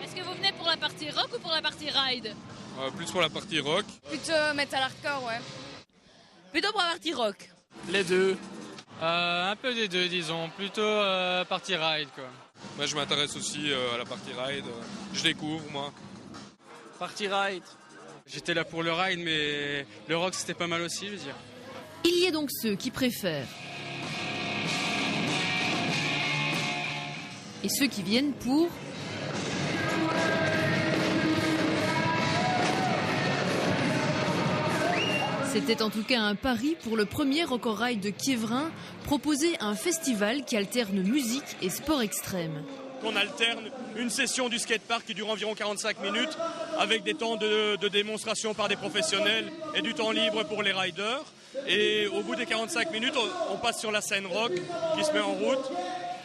Est-ce que vous venez pour la partie rock ou pour la partie ride? Plus pour la partie rock. Plutôt metal hardcore, ouais. Plutôt pour la partie rock. Les deux. Un peu des deux, disons. Plutôt partie ride, quoi. Moi, je m'intéresse aussi à la partie ride. Je découvre, moi. Partie ride. J'étais là pour le ride, mais le rock, c'était pas mal aussi, je veux dire. Il y a donc ceux qui préfèrent et ceux qui viennent pour. C'était en tout cas un pari pour le premier Record Ride de Quievrin, proposer un festival qui alterne musique et sport extrême. On alterne une session du skatepark qui dure environ 45 minutes avec des temps de démonstration par des professionnels et du temps libre pour les riders. Et au bout des 45 minutes, on passe sur la scène rock qui se met en route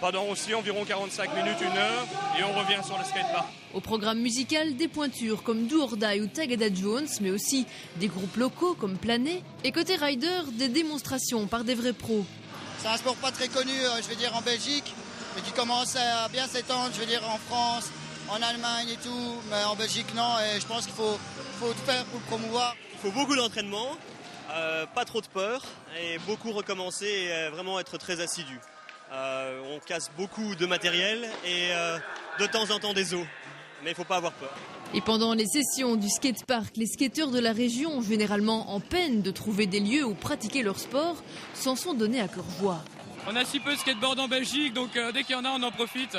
pendant aussi environ 45 minutes, 1 heure, et on revient sur le skatepark. Au programme musical, des pointures comme Do or Die ou Tagada Jones, mais aussi des groupes locaux comme Planet. Et côté rider, des démonstrations par des vrais pros. C'est un sport pas très connu, je vais dire, en Belgique, mais qui commence à bien s'étendre, je veux dire, en France, en Allemagne et tout, mais en Belgique, non, et je pense qu'il faut tout faire pour le promouvoir. Il faut beaucoup d'entraînement, pas trop de peur, et beaucoup recommencer et vraiment être très assidu. On casse beaucoup de matériel et de temps en temps des os, mais il ne faut pas avoir peur. Et pendant les sessions du skatepark, les skateurs de la région, généralement en peine de trouver des lieux où pratiquer leur sport, s'en sont donnés à cœur joie. On a si peu de skateboard en Belgique, donc dès qu'il y en a, on en profite.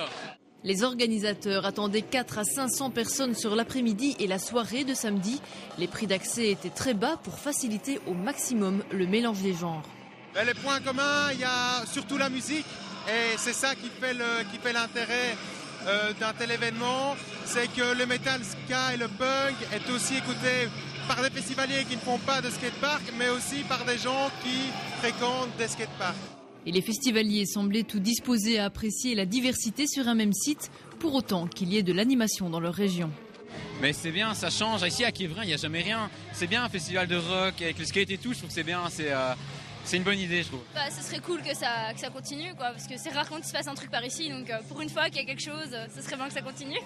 Les organisateurs attendaient 4 à 500 personnes sur l'après-midi et la soirée de samedi. Les prix d'accès étaient très bas pour faciliter au maximum le mélange des genres. Les points communs, il y a surtout la musique et c'est ça qui fait l'intérêt d'un tel événement. C'est que le metal, ska et le punk est aussi écouté par des festivaliers qui ne font pas de skatepark, mais aussi par des gens qui fréquentent des skateparks. Et les festivaliers semblaient tout disposés à apprécier la diversité sur un même site, pour autant qu'il y ait de l'animation dans leur région. Mais c'est bien, ça change. Ici à Quievrin, il n'y a jamais rien. C'est bien un festival de rock avec le skate et tout, je trouve que c'est bien. C'est une bonne idée, je trouve. Ce serait cool que ça continue, quoi, parce que c'est rare quand il se passe un truc par ici, donc pour une fois qu'il y a quelque chose, ce serait bien que ça continue.